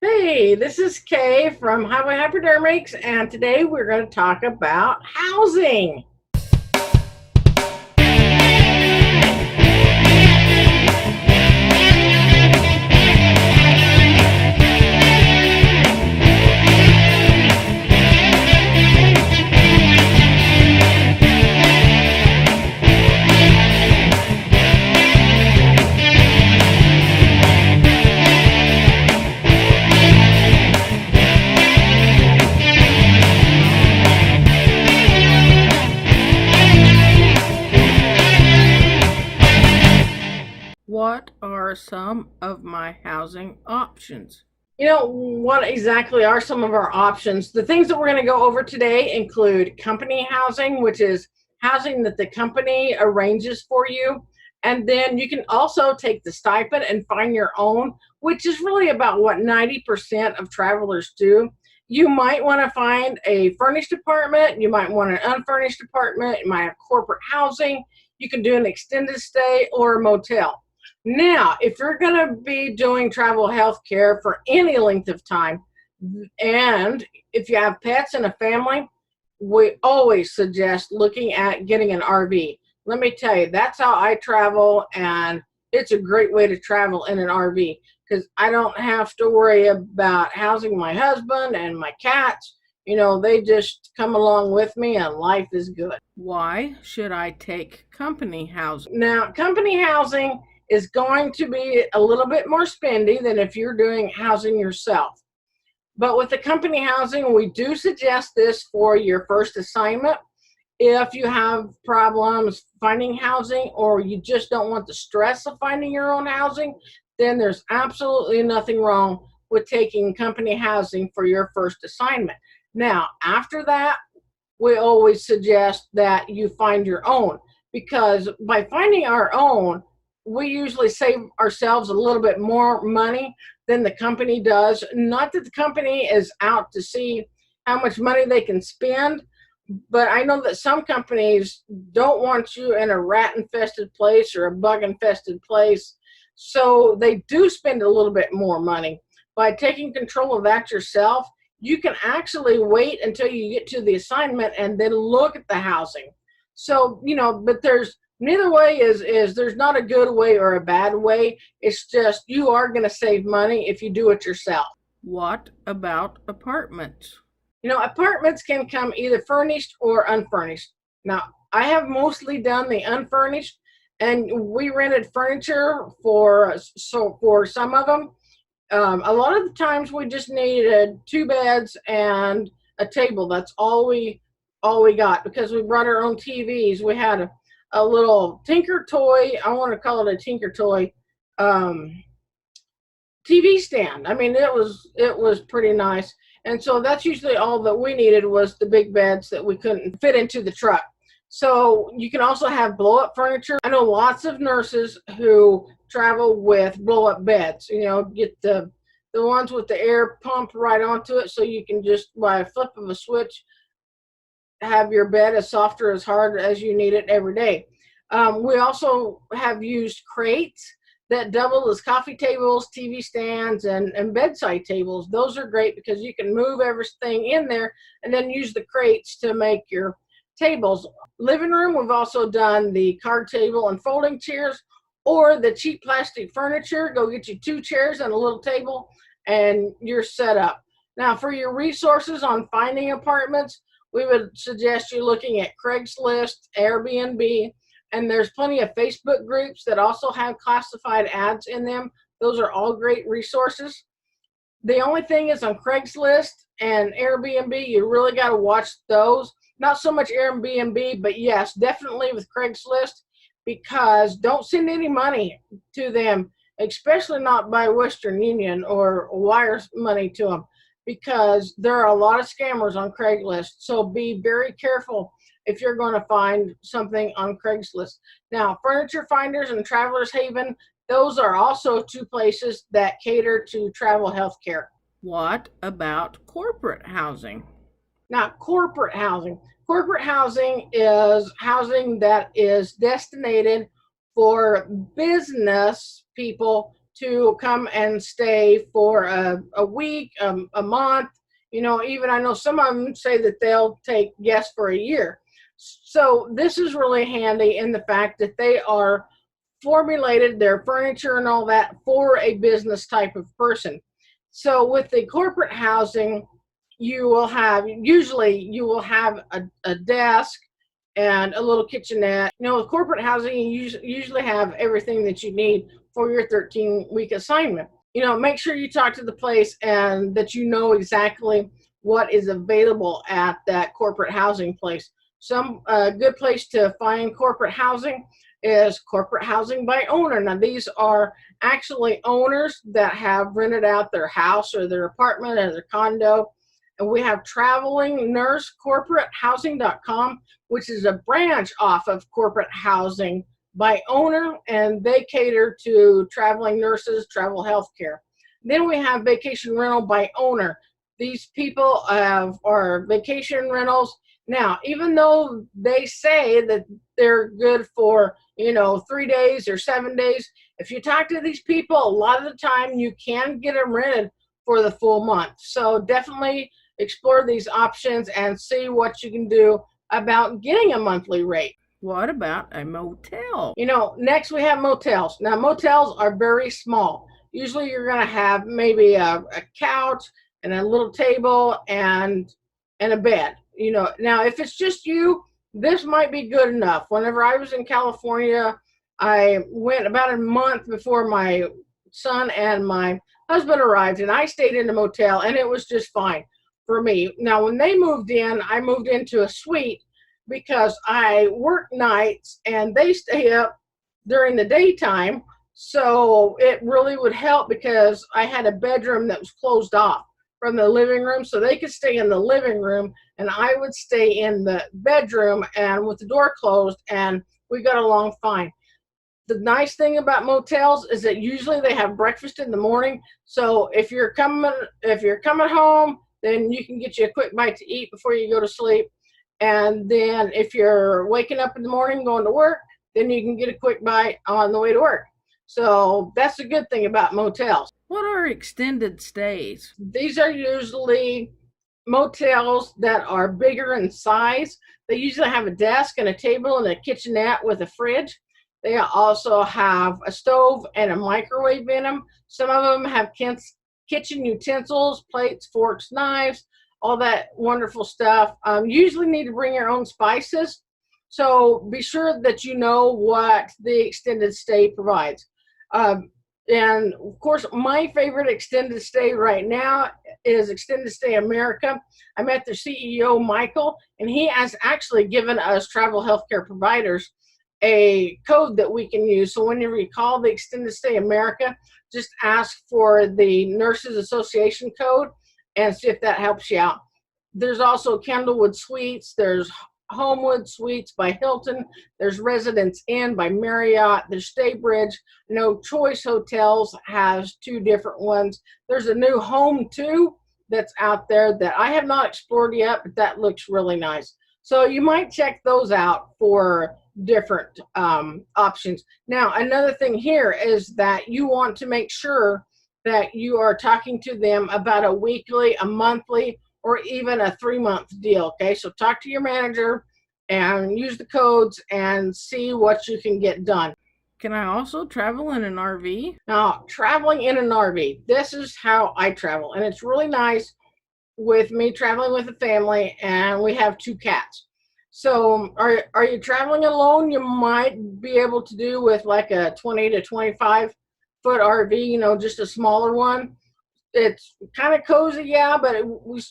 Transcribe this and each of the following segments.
Hey, this is Kay from Highway Hypodermics, and today we're going to talk about housing. What are some of my housing options? What exactly are some of our options? The things that we're going to go over today include company housing, which is housing that the company arranges for you. And then you can also take the stipend and find your own, which is really about what 90% of travelers do. You might want to find a furnished apartment, you might want an unfurnished apartment, you might have corporate housing, you can do an extended stay or a motel. Now, if you're going to be doing travel health care for any length of time, and if you have pets and a family, we always suggest looking at getting an RV. Let me tell you, that's how I travel, and it's a great way to travel in an RV because I don't have to worry about housing my husband and my cats. They just come along with me, and life is good. Why should I take company housing? Now, company housing is going to be a little bit more spendy than if you're doing housing yourself. But with the company housing, we do suggest this for your first assignment. If you have problems finding housing or you just don't want the stress of finding your own housing, then there's absolutely nothing wrong with taking company housing for your first assignment. Now, after that, we always suggest that you find your own because by finding our own, we usually save ourselves a little bit more money than the company does. Not that the company is out to see how much money they can spend, but I know that some companies don't want you in a rat infested place or a bug infested place. So they do spend a little bit more money. By taking control of that yourself, you can actually wait until you get to the assignment and then look at the housing. So, but there's neither way is there's not a good way or a bad way. It's just you are going to save money if you do it yourself. What about apartments? Apartments can come either furnished or unfurnished. Now, I have mostly done the unfurnished, and we rented furniture for some of them. A lot of the times we just needed two beds and a table. That's all we got because we brought our own TVs. We had a little Tinker Toy. I want to call it a Tinker Toy TV stand. I mean, it was pretty nice. And so that's usually all that we needed was the big beds that we couldn't fit into the truck. So you can also have blow up furniture. I know lots of nurses who travel with blow up beds. Get the ones with the air pump right onto it so you can just by a flip of a switch have your bed as soft or as hard as you need it every day. We also have used crates that double as coffee tables, TV stands, and bedside tables. Those are great because you can move everything in there and then use the crates to make your tables. Living room, we've also done the card table and folding chairs or the cheap plastic furniture. Go get you two chairs and a little table and you're set up. Now, for your resources on finding apartments, we would suggest you looking at Craigslist, Airbnb, and there's plenty of Facebook groups that also have classified ads in them. Those are all great resources. The only thing is on Craigslist and Airbnb, you really got to watch those. Not so much Airbnb, but yes, definitely with Craigslist because don't send any money to them, especially not by Western Union or wire money to them because there are a lot of scammers on Craigslist. So be very careful if you're going to find something on Craigslist. Now, Furniture Finders and Travelers Haven, those are also two places that cater to travel health care. What about corporate housing? Now, corporate housing. Corporate housing is housing that is designated for business people to come and stay for a week, a month. Even I know some of them say that they'll take guests for a year. So this is really handy in the fact that they are formulated, their furniture and all that, for a business type of person. So with the corporate housing, you will have a desk and a little kitchenette. With corporate housing, you usually have everything that you need for your 13-week assignment. Make sure you talk to the place and that you know exactly what is available at that corporate housing place. Some good place to find corporate housing is Corporate Housing by Owner. Now, these are actually owners that have rented out their house or their apartment or their condo. And we have Traveling Nurse CorporateHousing.com, which is a branch off of Corporate Housing by Owner, and they cater to traveling nurses, travel healthcare. Then we have Vacation Rental by Owner. These people are vacation rentals. Now, even though they say that they're good for 3 days or 7 days, if you talk to these people, a lot of the time you can get them rented for the full month. So definitely explore these options and see what you can do about getting a monthly rate. What about a motel? Next we have motels. Now, motels are very small. Usually you're going to have maybe a couch and a little table and a bed. Now if it's just you, this might be good enough. Whenever I was in California, I went about a month before my son and my husband arrived, and I stayed in a motel, and it was just fine for me. Now, when they moved in, I moved into a suite because I work nights and they stay up during the daytime. So it really would help because I had a bedroom that was closed off from the living room, so they could stay in the living room and I would stay in the bedroom and with the door closed, and we got along fine. The nice thing about motels is that usually they have breakfast in the morning. So if you're coming home, then you can get you a quick bite to eat before you go to sleep. And then if you're waking up in the morning going to work, then you can get a quick bite on the way to work. So that's a good thing about motels. What are extended stays? These are usually motels that are bigger in size. They usually have a desk and a table and a kitchenette with a fridge. They also have a stove and a microwave in them. Some of them have kitchen utensils, plates, forks, knives, all that wonderful stuff. Usually need to bring your own spices. So be sure that you know what the extended stay provides. And of course, my favorite extended stay right now is Extended Stay America. I met their CEO, Michael, and he has actually given us travel healthcare providers a code that we can use. So whenever you call the Extended Stay America, just ask for the Nurses Association code and see if that helps you out. There's also Candlewood Suites. There's Homewood Suites by Hilton. There's Residence Inn by Marriott. There's Staybridge. No Choice Hotels has 2 different ones. There's a new Home 2 that's out there that I have not explored yet, but that looks really nice. So you might check those out for different options. Now, another thing here is that you want to make sure that you are talking to them about a weekly, a monthly, or even a 3-month deal. Okay, so talk to your manager and use the codes and see what you can get done. Can I also travel in an RV? Now, traveling in an RV, this is how I travel, and it's really nice with me traveling with a family, and we have 2 cats. So are you traveling alone? You might be able to do with like a 20 to 25 foot RV, just a smaller one. It's kind of cozy, yeah, but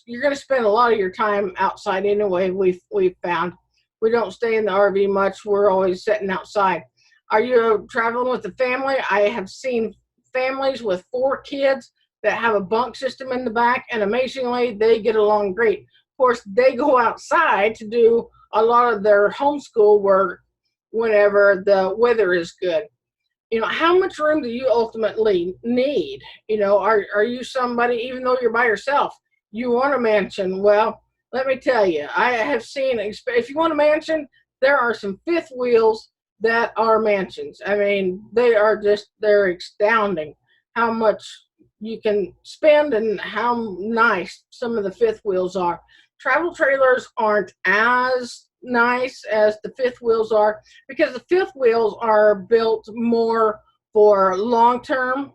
you're going to spend a lot of your time outside anyway. We've found we don't stay in the RV much. We're always sitting outside. Are you traveling with a family? I have seen families with 4 kids that have a bunk system in the back, and amazingly, they get along great. Of course, they go outside to do a lot of their homeschool work whenever the weather is good. How much room do you ultimately need? Are you somebody, even though you're by yourself, you want a mansion? Well, let me tell you, I have seen, if you want a mansion, there are some fifth wheels that are mansions. I mean, they're astounding. how much you can spend and how nice some of the fifth wheels are. Travel trailers aren't as nice as the fifth wheels are because the fifth wheels are built more for long-term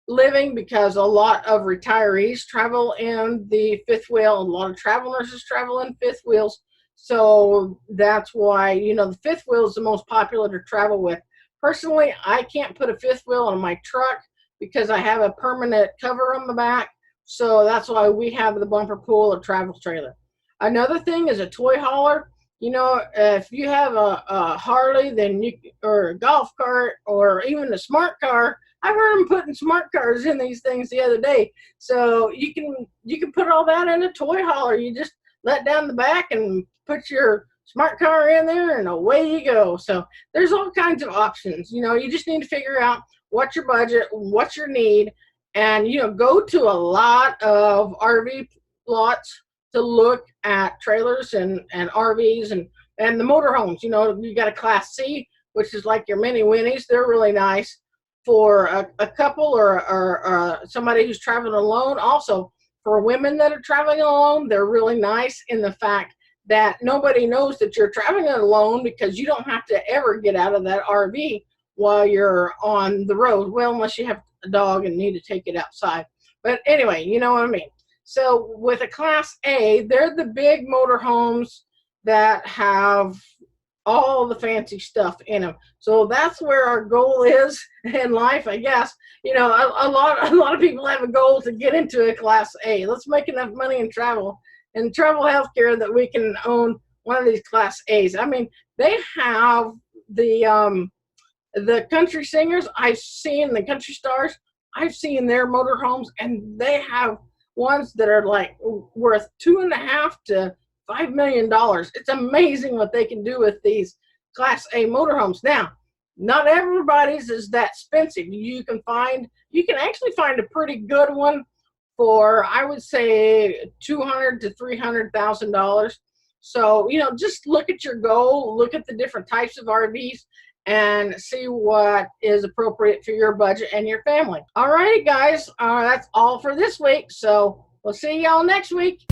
living, because a lot of retirees travel in the fifth wheel. A lot of travel nurses travel in fifth wheels. So that's why, the fifth wheel is the most popular to travel with. Personally, I can't put a fifth wheel on my truck because I have a permanent cover on the back. So that's why we have the Bumper Pool or travel trailer. Another thing is a toy hauler. If you have a Harley, then or a golf cart, or even a smart car. I've heard them putting smart cars in these things the other day. So you can put all that in a toy hauler. You just let down the back and put your smart car in there, and away you go. So there's all kinds of options. You just need to figure out what's your budget, what's your need, and go to a lot of RV lots to look at trailers and RVs and the motorhomes. You got a Class C, which is like your mini Winnies. They're really nice for a couple or somebody who's traveling alone. Also, for women that are traveling alone, they're really nice in the fact that nobody knows that you're traveling alone, because you don't have to ever get out of that RV while you're on the road. Well, unless you have a dog and need to take it outside. But anyway, you know what I mean. So with a Class A, they're the big motorhomes that have all the fancy stuff in them. So that's where our goal is in life, I guess. A lot of people have a goal to get into a Class A. Let's make enough money and travel healthcare that we can own one of these Class A's. I mean, they have the country singers. I've seen the country stars. I've seen their motorhomes, and they have ones that are like worth $2.5 to $5 million. It's amazing what they can do with these Class A motorhomes. Now, not everybody's is that expensive. You can actually find a pretty good one for, I would say, $200,000 to $300,000. So, just look at your goal, look at the different types of RVs, and see what is appropriate for your budget and your family. All righty, guys. That's all for this week. So we'll see y'all next week.